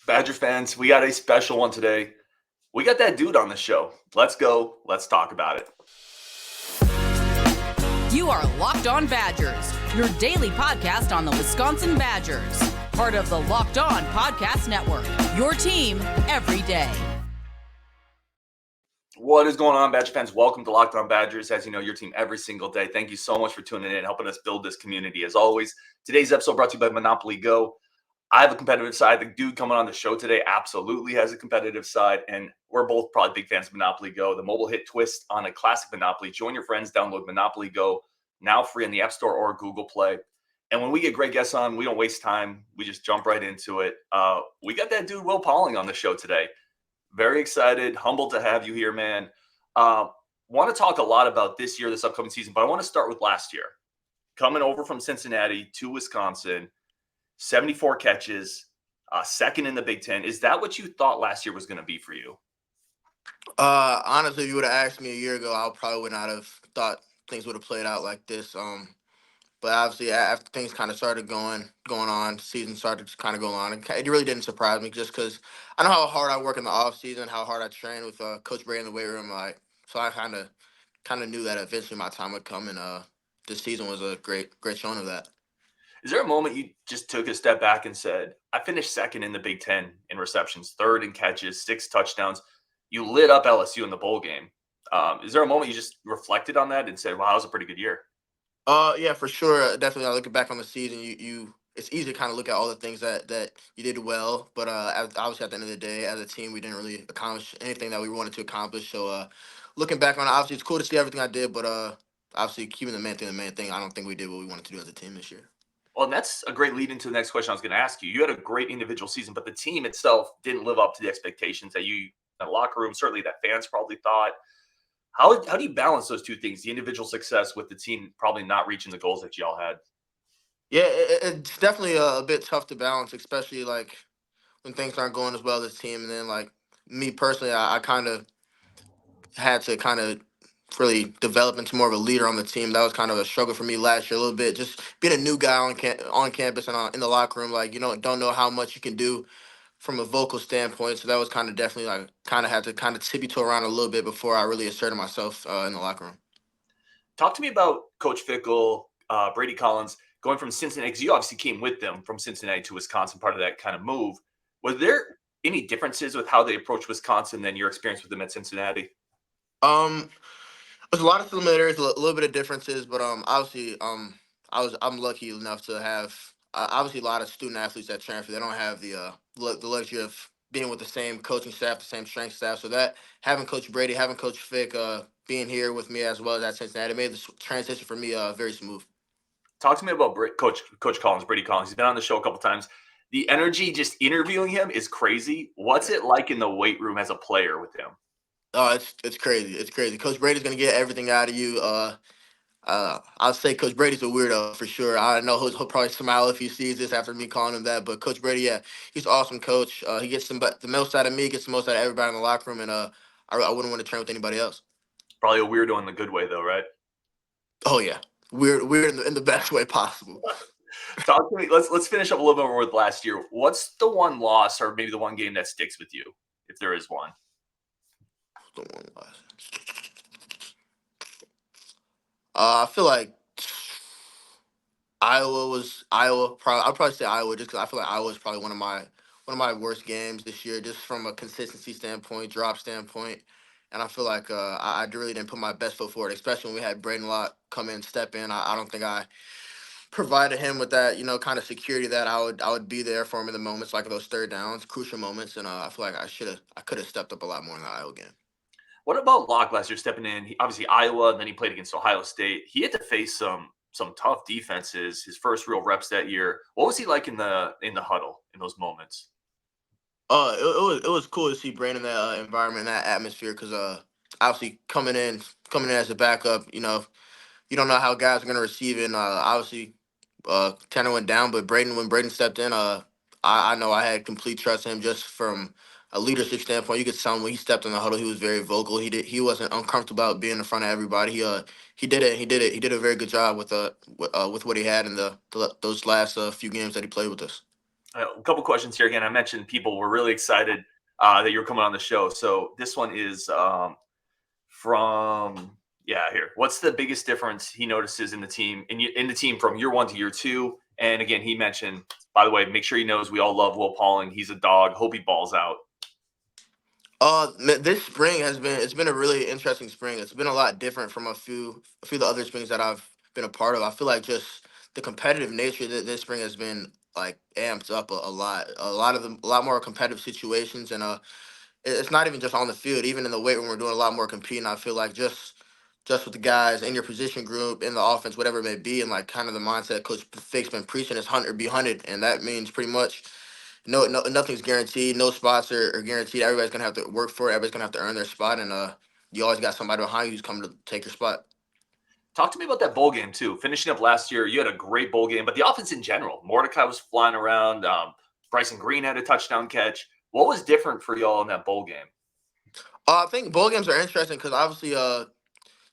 Badger fans, we got a special one today. We got that dude on the show. Let's go. Let's talk about it. You are Locked On Badgers, your daily podcast on the Wisconsin Badgers. Part of the Locked On Podcast Network, your team every day. What is going on, Badger fans? Welcome to Locked On Badgers. As you know, your team every single day. Thank you so much for tuning in and helping us build this community. As always, today's episode brought to you by Monopoly Go. I have a competitive side. The dude coming on the show today absolutely has a competitive side, and we're both probably big fans of Monopoly Go. The mobile hit twist on a classic Monopoly. Join your friends, download Monopoly Go, now free in the App Store or Google Play. And when we get great guests on, we don't waste time. We just jump right into it. We got that dude Will Pauling on the show today. Very excited, humbled to have you here, man. Want to talk a lot about this year, this upcoming season, but I want to start with last year. Coming over from Cincinnati to Wisconsin, 74 catches, second in the Big Ten. Is that what you thought last year was going to be for you? Honestly, if you would have asked me a year ago, I probably would not have thought things would have played out like this. But obviously, after things kind of started going on, season started to kind of go on. It really didn't surprise me just because I know how hard I work in the off season, how hard I train with Coach Braedyn in the weight room. So I kind of knew that eventually my time would come, and this season was a great showing of that. Is there a moment you just took a step back and said, I finished second in the Big Ten in receptions, third in catches, 6 touchdowns. You lit up LSU in the bowl game. Is there a moment you just reflected on that and said, wow, that was a pretty good year? Yeah, for sure. Definitely, looking back on the season, it's easy to kind of look at all the things that you did well, but obviously at the end of the day, as a team, we didn't really accomplish anything that we wanted to accomplish. So, looking back on it, obviously it's cool to see everything I did, but obviously keeping the main thing, I don't think we did what we wanted to do as a team this year. Well, and that's a great lead into the next question I was going to ask you. You had a great individual season, but the team itself didn't live up to the expectations that you, in the locker room, certainly that fans probably thought. How do you balance those two things, the individual success with the team probably not reaching the goals that y'all had? Yeah, it's definitely a bit tough to balance, especially like when things aren't going as well as team. And then like me personally, I kind of had to kind of really develop into more of a leader on the team. That was kind of a struggle for me last year a little bit. Just being a new guy on campus and in the locker room, like don't know how much you can do from a vocal standpoint. So that was kind of definitely like kind of had to kind of tippy toe around a little bit before I really asserted myself in the locker room. Talk to me about Coach Fickell, Brady Collins, going from Cincinnati, because you obviously came with them from Cincinnati to Wisconsin, part of that kind of move. Was there any differences with how they approach Wisconsin than your experience with them at Cincinnati? There's a lot of similarities, a little bit of differences, but obviously I'm lucky enough to have obviously a lot of student athletes that transfer. They don't have the luxury of being with the same coaching staff, the same strength staff. So that having Coach Brady, having Coach Fick being here with me as well as at Cincinnati made the transition for me very smooth. Talk to me about Coach Collins, Brady Collins. He's been on the show a couple times. The energy just interviewing him is crazy. What's it like in the weight room as a player with him? Oh, it's crazy. It's crazy. Coach Brady's gonna get everything out of you. I'll say Coach Brady's a weirdo for sure. I know he'll probably smile if he sees this after me calling him that. But Coach Brady, yeah, he's an awesome coach. He gets the most out of me, gets the most out of everybody in the locker room, and I wouldn't want to train with anybody else. Probably a weirdo in the good way, though, right? Oh yeah, weird in the best way possible. Talk to me. Let's finish up a little bit more with last year. What's the one loss or maybe the one game that sticks with you, if there is one? The one loss. I feel like Iowa. I'd probably say Iowa just because I feel like Iowa is probably one of my worst games this year, just from a consistency standpoint, drop standpoint. And I feel like I really didn't put my best foot forward, especially when we had Braedyn Locke come in, step in. I don't think I provided him with that, kind of security that I would be there for him in the moments like those third downs, crucial moments. And I feel like I could have stepped up a lot more in the Iowa game. What about Locke last year stepping in? Obviously Iowa, and then he played against Ohio State. He had to face some tough defenses. His first real reps that year. What was he like in the huddle in those moments? It was cool to see Braedyn in that environment, that atmosphere, because obviously coming in as a backup, you don't know how guys are gonna receive it. And, obviously, Tanner went down, but when Braedyn stepped in, I know I had complete trust in him just from a leadership standpoint. You could tell him when he stepped in the huddle, he was very vocal. He wasn't uncomfortable about being in front of everybody. He did it. He did a very good job with what he had in those last few games that he played with us. A couple questions here again. I mentioned people were really excited that you're coming on the show. So this one is from here. What's the biggest difference he notices in the team in the team from year 1 to year 2? And again, he mentioned, by the way, make sure he knows we all love Will Pauling. He's a dog. Hope he balls out. This spring it's been a really interesting spring. It's been a lot different from a few of the other springs that I've been a part of. I feel like just the competitive nature that this spring has been like amped up a lot. A lot more competitive situations, and it's not even just on the field. Even in the weight room, we're doing a lot more competing. I feel like just with the guys in your position group in the offense, whatever it may be, and like kind of the mindset Coach Fick's been preaching is hunt or be hunted, and that means pretty much nothing's guaranteed. No spots are guaranteed. Everybody's gonna have to work for it. Everybody's gonna have to earn their spot, and you always got somebody behind you who's coming to take your spot. Talk to me about that bowl game too. Finishing up last year, you had a great bowl game, but the offense in general, Mordecai was flying around. Bryson Green had a touchdown catch. What was different for y'all in that bowl game? I think bowl games are interesting because obviously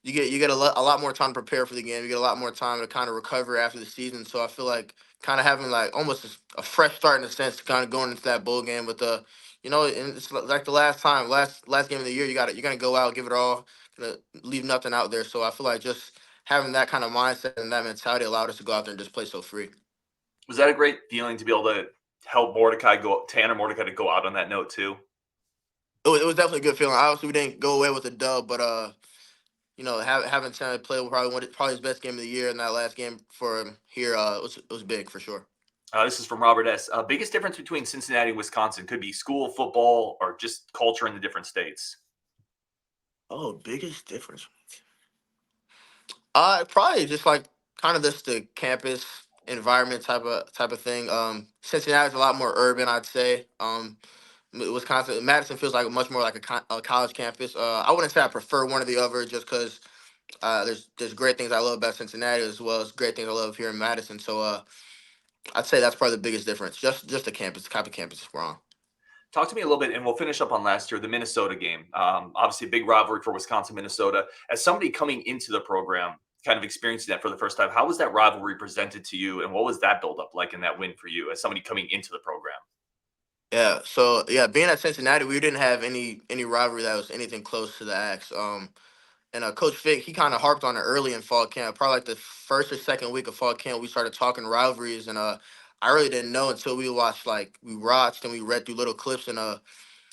you get a lot more time to prepare for the game. You get a lot more time to kind of recover after the season. So I feel like kind of having like almost a fresh start in a sense, kind of going into that bowl game with the, and it's like the last game of the year. You're gonna go out, give it all, gonna leave nothing out there. So I feel like just having that kind of mindset and that mentality allowed us to go out there and just play so free. Was that a great feeling to be able to help Tanner Mordecai to go out on that note too? It was definitely a good feeling. Obviously, we didn't go away with a dub, but having Tanner play probably his best game of the year in that last game for him here, it was big for sure. This is from Robert S. Biggest difference between Cincinnati and Wisconsin could be school, football, or just culture in the different states. Oh, biggest difference. Probably just like kind of this the campus environment type of thing. Cincinnati's a lot more urban, I'd say. Madison feels like much more like a college campus. I wouldn't say I prefer one or the other, just because there's great things I love about Cincinnati as well as great things I love here in Madison. So I'd say that's probably the biggest difference. Just the campus, the type of campus we're on. Talk to me a little bit, and we'll finish up on last year, the Minnesota game. Obviously, a big rivalry for Wisconsin, Minnesota. As somebody coming into the program, kind of experiencing that for the first time, how was that rivalry presented to you, and what was that build-up like in that win for you as somebody coming into the program? Yeah. So yeah, being at Cincinnati, we didn't have any rivalry that was anything close to the Axe. And Coach Fick, he kind of harped on it early in fall camp. Probably like the first or second week of fall camp, we started talking rivalries, and I really didn't know until we watched and we read through little clips and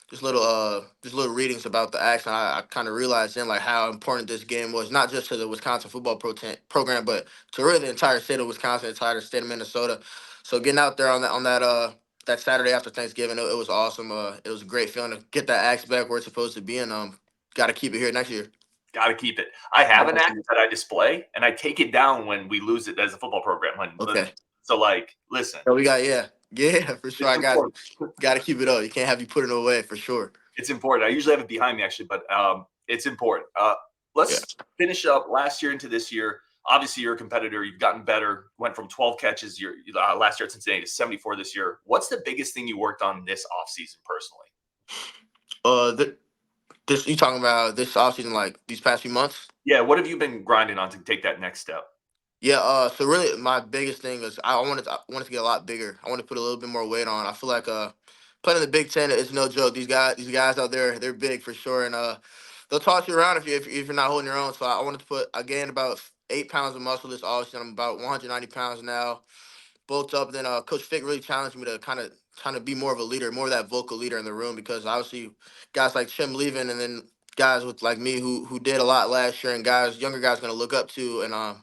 just little readings about the action. I kind of realized then like how important this game was, not just to the Wisconsin football program, but to really the entire state of Wisconsin, the entire state of Minnesota. So getting out there that Saturday after Thanksgiving, it was awesome. It was a great feeling to get that axe back where it's supposed to be, and got to keep it here next year. Got to keep it. I have an act that I display, and I take it down when we lose it as a football program. Okay. So, listen. So we got for sure. I got to keep it up. You can't have you put it away for sure. It's important. I usually have it behind me actually, but it's important. Let's finish up last year into this year. Obviously, you're a competitor. You've gotten better. Went from 12 catches last year at Cincinnati to 74 this year. What's the biggest thing you worked on this offseason personally? This you talking about this offseason, like these past few months? Yeah. What have you been grinding on to take that next step? Yeah. So really, my biggest thing is I wanted to get a lot bigger. I want to put a little bit more weight on. I feel like playing in the Big Ten is no joke. These guys out there, they're big for sure, and they'll toss you around if you're not holding your own. So I wanted to I gained about 8 pounds of muscle this offseason. I'm about 190 pounds now, both up. Then Coach Fick really challenged me to kind of be more of a leader, more of that vocal leader in the room, because obviously guys like Chim leaving, and then guys with like me who did a lot last year, and younger guys going to look up to, and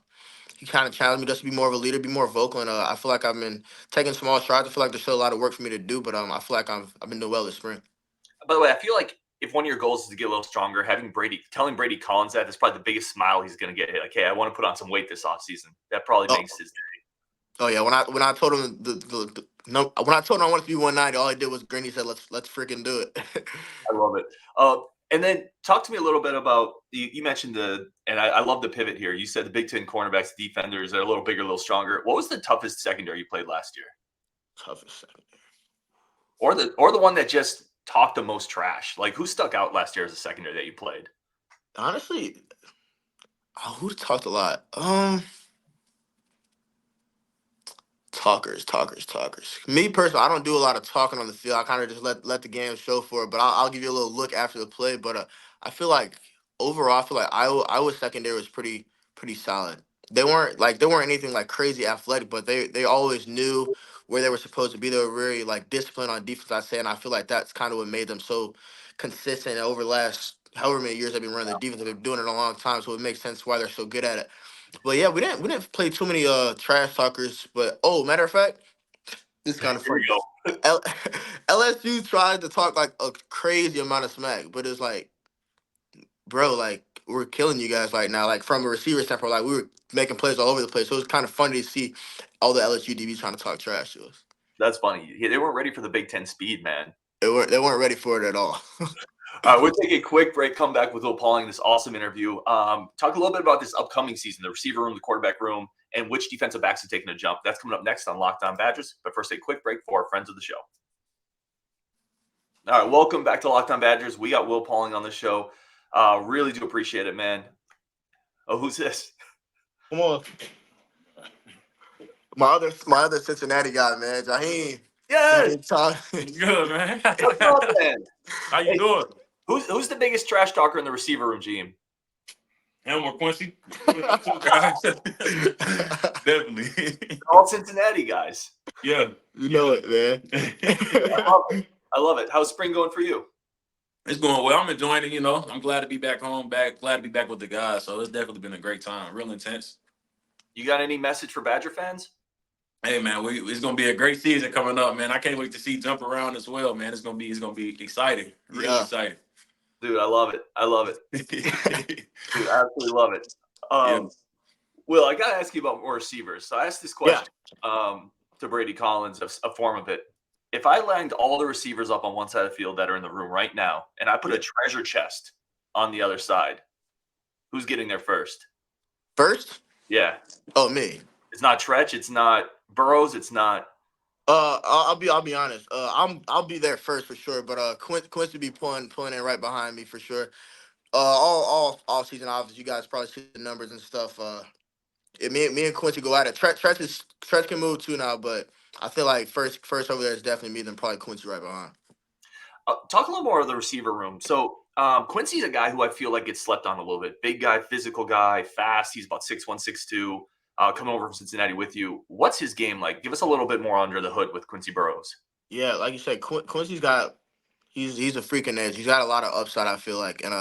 he kind of challenged me just to be more of a leader, be more vocal, and I feel like I've been taking small strides. I feel like there's still a lot of work for me to do, but I feel like I've been doing well this spring. By the way, I feel like if one of your goals is to get a little stronger, telling Brady Collins that's probably the biggest smile he's going to get. Like, hey, I want to put on some weight this offseason. That probably makes his day. Oh yeah, when I told him when I told him I wanted to be 190, all he did was grin. He said, "Let's freaking do it." I love it. And then talk to me a little bit about you mentioned and I love the pivot here. You said the Big Ten cornerbacks, defenders are a little bigger, a little stronger. What was the toughest secondary you played last year? Toughest secondary, or the one that just talked the most trash? Like, who stuck out last year as a secondary that you played? Honestly, who talked a lot? Talkers. Me personally, I don't do a lot of talking on the field. I kind of just let the game show for it. But I'll give you a little look after the play. But I feel like overall, I feel like Iowa secondary was pretty solid. They weren't anything like crazy athletic, but they always knew where they were supposed to be. They were very like disciplined on defense. I say, and I feel like that's kind of what made them so consistent over the last however many years they've been running the defense. They've been doing it a long time, so it makes sense why they're so good at it. But yeah, we didn't play too many trash talkers. But matter of fact, this is kind of Here we funny. go. L- LSU tried to talk like a crazy amount of smack, but it's like, bro, like we're killing you guys right now. Like from a receiver standpoint, like we were making plays all over the place. So it was kind of funny to see all the LSU DBs trying to talk trash to us. That's funny. Yeah, they weren't ready for the Big Ten speed, man. They weren't ready for it at all. All right, we'll take a quick break, come back with Will Pauling, this awesome interview. Talk a little bit about this upcoming season, the receiver room, the quarterback room, and which defensive backs are taking a jump. That's coming up next on Locked On Badgers. But first, a quick break for our friends of the show. All right, welcome back to Locked On Badgers. We got Will Pauling on the show. Really do appreciate it, man. Oh, who's this? Come on. My other Cincinnati guy, man, Jaheim. Yes. Good, man. What's up, man? How you doing? Who's the biggest trash talker in the receiver room, Gene? Him or Quincy? Definitely. All Cincinnati guys. Yeah. You know it, man. I love it. How's spring going for you? It's going well. I'm enjoying it, I'm glad to be back home, glad to be back with the guys. So it's definitely been a great time. Real intense. You got any message for Badger fans? Hey man, it's gonna be a great season coming up, man. I can't wait to see jump around as well, man. It's gonna be exciting. Really exciting. Dude, I love it. Dude, I absolutely love it. Yeah. Will, I gotta ask you about more receivers. So I asked this question to Brady Collins, a form of it. If I lined all the receivers up on one side of the field that are in the room right now, and I put a treasure chest on the other side, who's getting there first? First? Yeah. Oh, me. It's not Trech. It's not Burroughs. It's not. I'll be honest. I'll be there first for sure. But Quincy be pulling in right behind me for sure. All season, obviously, you guys probably see the numbers and stuff. Me and Quincy go at it. Trech can move too now, but I feel like first over there is definitely me, then probably Quincy right behind. Talk a little more of the receiver room. So Quincy's a guy who I feel like gets slept on a little bit. Big guy, physical guy, fast. He's about 6'1", 6'2", coming over from Cincinnati with you. What's his game like? Give us a little bit more under the hood with Quincy Burroughs. Yeah, like you said, Quincy's got he's a freaking edge. He's got a lot of upside, I feel like, and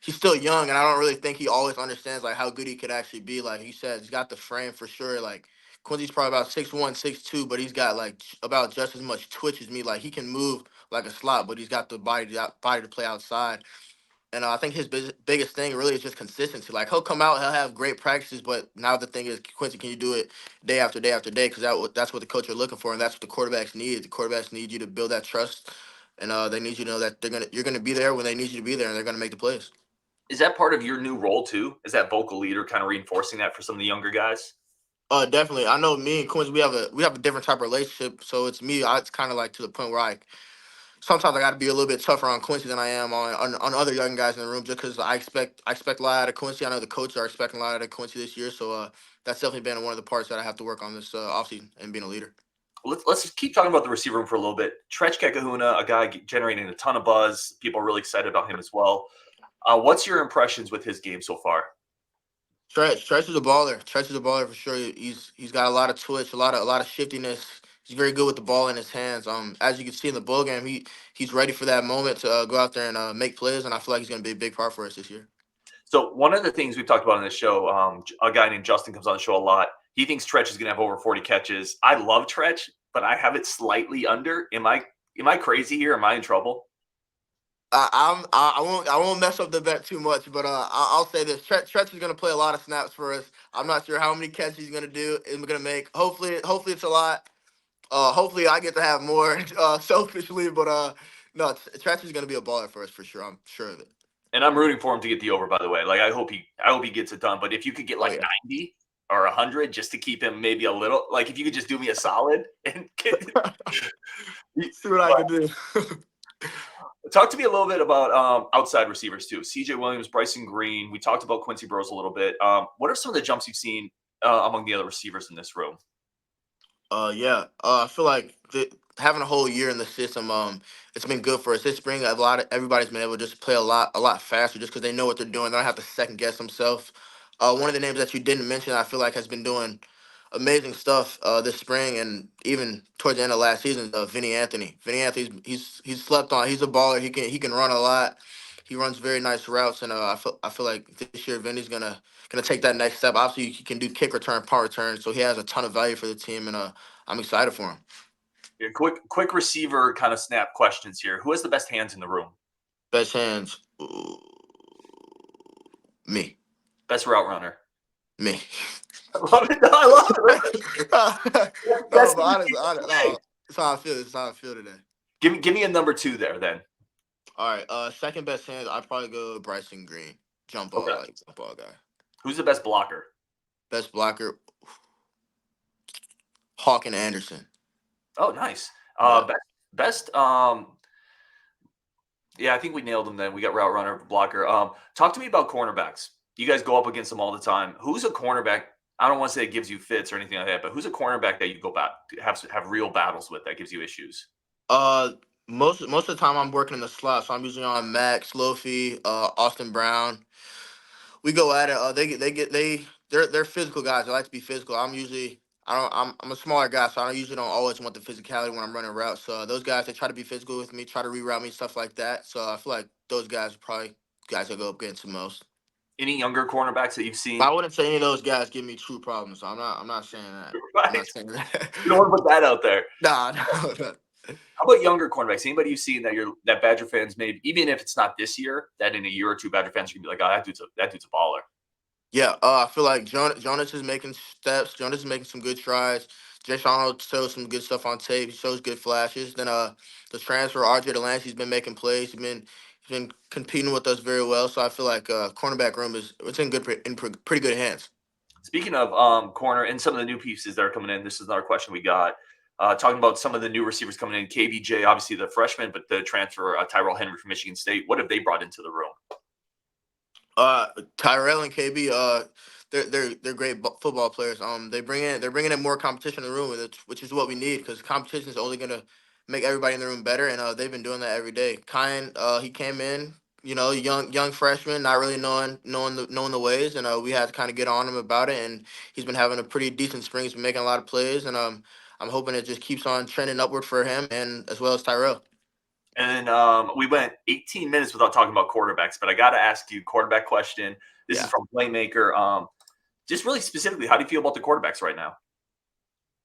he's still young, and I don't really think he always understands like how good he could actually be. Like he said, he's got the frame for sure. Like Quincy's probably about 6'1", 6'2", but he's got like about just as much twitch as me. Like he can move like a slot, but he's got the body to play outside. And I think his biggest thing really is just consistency. Like he'll come out, he'll have great practices, but now the thing is, Quincy, can you do it day after day after day? Because that's what the coach are looking for, and that's what the quarterbacks need. The quarterbacks need you to build that trust, and they need you to know that you're gonna be there when they need you to be there, and they're gonna make the plays. Is that part of your new role too? Is that vocal leader kind of reinforcing that for some of the younger guys? Definitely. I know me and Quincy, we have a different type of relationship. So it's me. It's kind of like to the point where sometimes I got to be a little bit tougher on Quincy than I am on other young guys in the room, just because I expect a lot out of Quincy. I know the coaches are expecting a lot out of Quincy this year, so that's definitely been one of the parts that I have to work on this offseason and being a leader. Let's keep talking about the receiver room for a little bit. Trech Kekahuna, a guy generating a ton of buzz. People are really excited about him as well. What's your impressions with his game so far? Trech is a baller. Trech is a baller for sure. He's got a lot of twitch, a lot of shiftiness. He's very good with the ball in his hands. As you can see in the bowl game, he's ready for that moment to go out there and make plays, and I feel like he's going to be a big part for us this year. So one of the things we've talked about on this show, a guy named Justin comes on the show a lot. He thinks Trech is going to have over 40 catches. I love Trech, but I have it slightly under. Am I crazy here? Am I in trouble? I won't mess up the bet too much, but I'll say this: Trech is going to play a lot of snaps for us. I'm not sure how many catches he's going to do and going to make. Hopefully it's a lot. Hopefully I get to have more selfishly, but no, Trech is going to be a baller for us for sure. I'm sure of it. And I'm rooting for him to get the over, by the way. Like I hope he gets it done. But if you could get 90 or 100 just to keep him maybe a little, like if you could just do me a solid and see what I can do. Talk to me a little bit about outside receivers too. CJ Williams, Bryson Green. We talked about Quincy Burroughs a little bit. What are some of the jumps you've seen among the other receivers in this room? Yeah. I feel like having a whole year in the system, it's been good for us. This spring, a lot of everybody's been able to just play a lot faster, just because they know what they're doing. They don't have to second guess themselves. One of the names that you didn't mention, I feel like, has been doing amazing stuff this spring and even towards the end of last season. Vinny Anthony. Vinny Anthony's he's slept on. He's a baller. He can run a lot. He runs very nice routes, and I feel like this year Vinny's gonna take that next step. Obviously, he can do kick return, punt return, so he has a ton of value for the team, and I'm excited for him. Yeah, quick receiver kind of snap questions here. Who has the best hands in the room? Best hands, ooh, me, Best route runner? me. I love it. No, I love it. No, That's but honestly, today. no, it's how I feel. It's how I feel today. Give me a number 2 there then. All right, second best hands, I'd probably go Bryson Green, Okay. jump ball guy. Who's the best blocker? Best blocker, Hawk and Anderson. Oh, nice. Yeah. Best yeah, I think we nailed them then. We got route runner, blocker. Talk to me about cornerbacks. You guys go up against them all the time. Who's a cornerback? I don't want to say it gives you fits or anything like that, but who's a cornerback that you go back have real battles with that gives you issues? Uh, most of the time I'm working in the slot, so I'm usually on Max, Lofi, Austin Brown. We go at it. They're physical guys. They like to be physical. I'm a smaller guy, so I usually don't always want the physicality when I'm running routes. So those guys, they try to be physical with me, try to reroute me, stuff like that. So I feel like those guys are probably guys I go up against the most. Any younger cornerbacks that you've But seen? I wouldn't say any of those guys give me true problems. So I'm not saying that. I'm Right. not saying that. You don't want to put that out there. Nah, no. How about younger cornerbacks? Anybody you've seen that Badger fans maybe, even if it's not this year, that in a year or two Badger fans are gonna be like, oh, that dude's a baller. Yeah, I feel like Jonas is making steps. Jonas is making some good strides. Jay Sean shows some good stuff on tape. He shows good flashes. Then the transfer RJ Delancey's been making plays. He's been competing with us very well. So I feel like cornerback room it's in pretty good hands. Speaking of corner and some of the new pieces that are coming in, this is another question we got. Talking about some of the new receivers coming in, KBJ, obviously the freshman, but the transfer Tyrell Henry from Michigan State. What have they brought into the room? Tyrell and KB, they're great football players. They're bringing in more competition in the room, which is what we need because competition is only gonna make everybody in the room better, and they've been doing that every day. Kyan, he came in, young freshman, not really knowing the ways, and we had to kind of get on him about it, and he's been having a pretty decent spring. He's been making a lot of plays, and I'm hoping it just keeps on trending upward for him and as well as Tyrell. And we went 18 minutes without talking about quarterbacks, but I got to ask you quarterback question. This is from Playmaker. Just really specifically, how do you feel about the quarterbacks right now?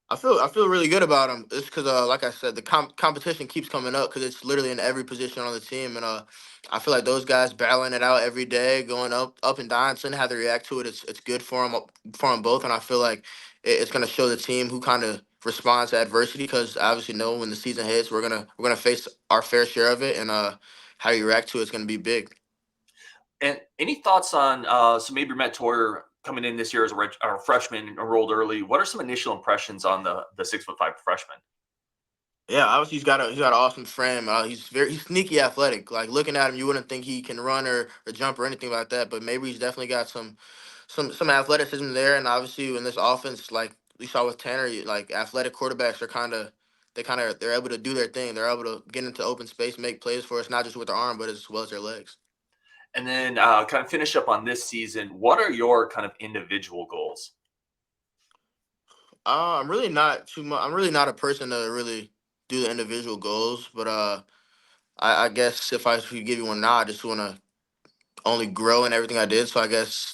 I feel really good about them. It's because, like I said, the competition keeps coming up because it's literally in every position on the team, and I feel like those guys battling it out every day, going up and down, seeing how they react to it. It's good for them both, and I feel like it's gonna show the team who kind of responds to adversity because obviously know when the season hits, we're gonna face our fair share of it, and how you react to it's gonna be big. And any thoughts on so maybe Matt Toyer coming in this year as a freshman enrolled early? What are some initial impressions on the 6'5" freshman? Yeah, obviously he's got an awesome frame. He's sneaky athletic. Like looking at him, you wouldn't think he can run or jump or anything like that. But maybe he's definitely got some athleticism there. And obviously in this offense, like we saw with Tanner, like athletic quarterbacks are they're able to do their thing. They're able to get into open space, make plays for us, not just with their arm, but as well as their legs. And then kind of finish up on this season. What are your kind of individual goals? I'm really not too much. I'm really not a person to really do the individual goals, but I guess if I could give you one now, I just want to only grow in everything I did. So I guess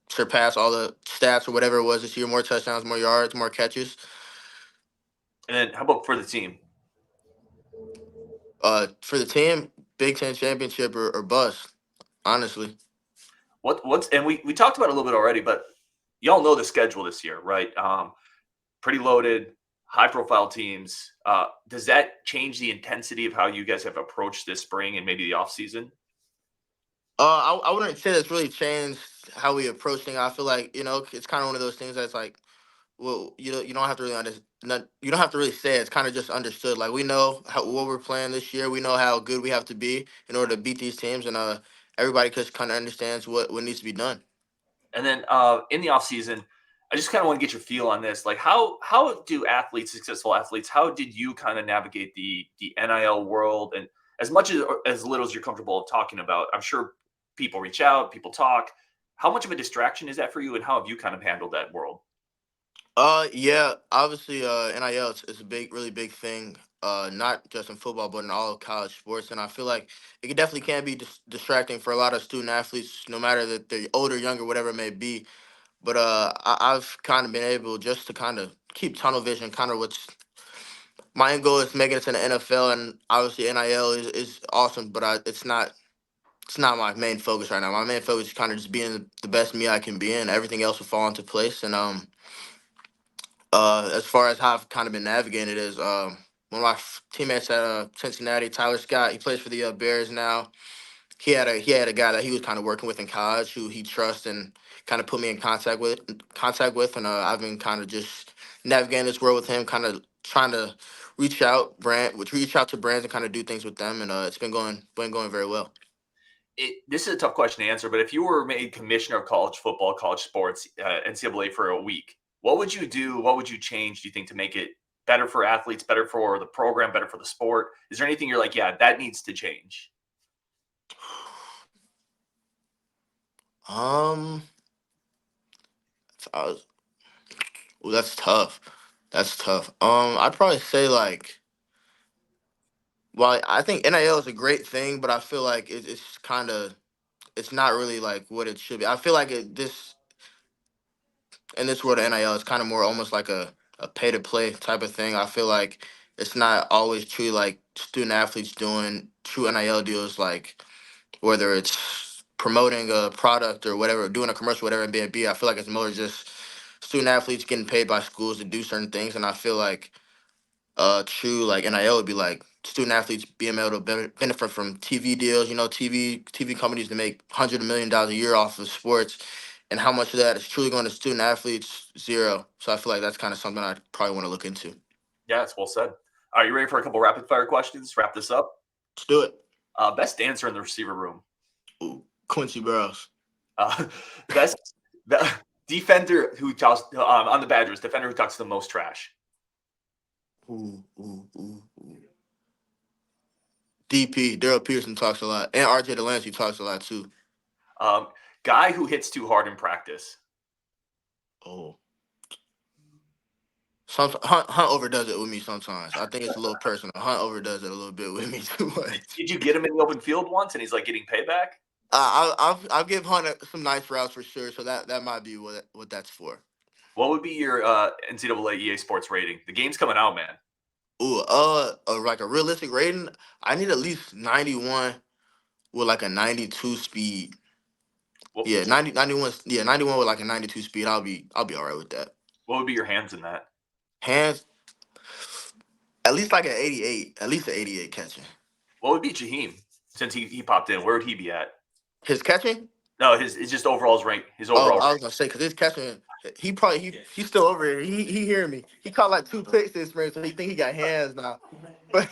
surpass all the stats or whatever it was this year: more touchdowns, more yards, more catches. And then how about for the team? For the team, Big Ten championship or bust. Honestly, What's and we talked about it a little bit already, but y'all know the schedule this year, right? Pretty loaded, high profile teams. Does that change the intensity of how you guys have approached this spring and maybe the off season? I wouldn't say that's really changed how we approach things. I feel like it's kind of one of those things that's like, well, you don't have to really you don't have to really say it. It's kind of just understood. Like we know what we're playing this year. We know how good we have to be in order to beat these teams, and everybody just kind of understands what needs to be done. And then in the off season, I just kind of want to get your feel on this. Like, how do successful athletes, how did you kind of navigate the NIL world? And as much as little as you're comfortable talking about, I'm sure people reach out, people talk. How much of a distraction is that for you, and how have you kind of handled that world? Yeah, obviously, NIL is a really big thing. Not just in football, but in all of college sports, and I feel like it definitely can be distracting for a lot of student athletes, no matter that they're older, younger, whatever it may be. But I've kind of been able just to kind of keep tunnel vision, kind of what's my end goal is making it to the NFL, and obviously NIL is awesome, but it's not my main focus right now. My main focus is kind of just being the best me I can be, and everything else will fall into place. And as far as how I've kind of been navigating it is, one of my teammates at Cincinnati, Tyler Scott, he plays for the Bears now. He had a guy that he was kind of working with in college who he trusts and kind of put me in contact with, and I've been kind of just navigating this world with him, kind of trying to reach out to brands and kind of do things with them, and it's been going very well. This is a tough question to answer, but if you were made commissioner of college football, college sports, NCAA for a week, what would you do? What would you change, do you think, to make it better for athletes, better for the program, better for the sport? Is there anything you're like, yeah, that needs to change? Um, I was, Ooh, that's tough. That's tough. I'd probably say like, well, I think NIL is a great thing, but I feel like it's kind of it's not really like what it should be. I feel like this in this world of NIL, it's kind of more almost like a pay to play type of thing. I feel like it's not always true like student athletes doing true NIL deals, like whether it's promoting a product or whatever, doing a commercial, whatever it may be. I feel like it's more just student athletes getting paid by schools to do certain things, and I feel like true like NIL would be like student athletes being able to benefit from TV deals. You know, TV companies that make $100 million a year off of sports, and how much of that is truly going to student athletes? Zero. So I feel like that's kind of something I probably want to look into. Yeah, it's well said. Are you ready for a couple rapid fire questions? Wrap this up. Let's do it. Best dancer in the receiver room. Ooh, Quincy Burroughs. Best the defender who talks on the Badgers. Defender who talks the most trash. Ooh. DP, Daryl Peterson talks a lot. And RJ Delancey talks a lot too. Guy who hits too hard in practice. Oh. Hunt overdoes it with me sometimes. I think it's a little personal. Hunt overdoes it a little bit with me too much. Did you get him in the open field once and he's like getting payback? I'll give Hunt some nice routes for sure. So that might be what that's for. What would be your NCAA EA Sports rating? The game's coming out, man. Ooh, like a realistic rating, I need at least 91 with like a 92 speed. What, Yeah, 91. Yeah, 91 with like a 92 speed. I'll be all right with that. what would be your hands in that? Hands, at least like an 88. At least an 88 catching. What would be Jaheim since he popped in? Where would he be at? His catching? No, his just overall's rank. His overall. I was gonna say because his catching, he's still over here. He hearing me. He caught like 2 picks this spring, so he think he got hands now. But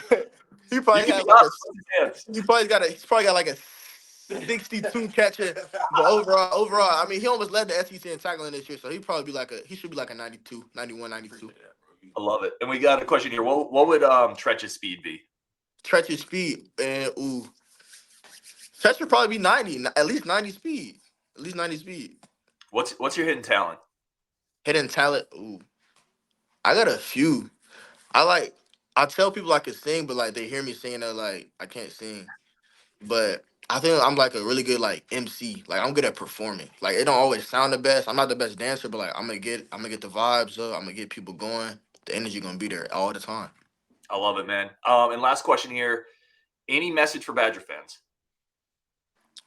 he probably got like he's probably got like a 62 catching. But overall, I mean, he almost led the SEC in tackling this year, so he should be like a 92, 91, 92. I love it. And we got a question here. What would Trech's speed be? Trech's speed, and Trech should probably be 90, at least 90 speed. At least 90 speed. What's your hidden talent? Hidden talent? Ooh. I got a few. I tell people I can sing, but like they hear me singing, they're like, I can't sing. But I think I'm like a really good like MC. Like I'm good at performing. Like it don't always sound the best. I'm not the best dancer, but like I'm gonna get the vibes up. I'm gonna get people going. The energy gonna be there all the time. I love it, man. And last question here. Any message for Badger fans?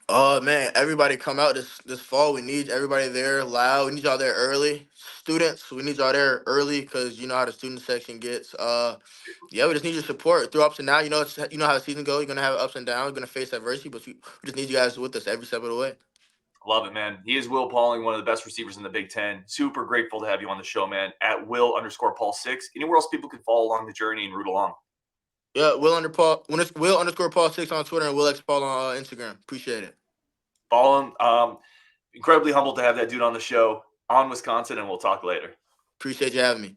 Man, everybody come out this fall. We need everybody there loud. We need y'all there early. Students, we need y'all there early because you know how the student section gets. Yeah, we just need your support through ups and downs. You know how the season goes. You're gonna have ups and downs. You're gonna face adversity, but we just need you guys with us every step of the way. Love it, man. He is Will Pauling, one of the best receivers in the Big Ten. Super grateful to have you on the show, man. At Will_Paul6. Anywhere else people can follow along the journey and root along? Yeah, Will_Paul6 on Twitter and WillXPaul on Instagram. Appreciate it. Follow him. Incredibly humbled to have that dude on the show. on Wisconsin, and we'll talk later. Appreciate you having me.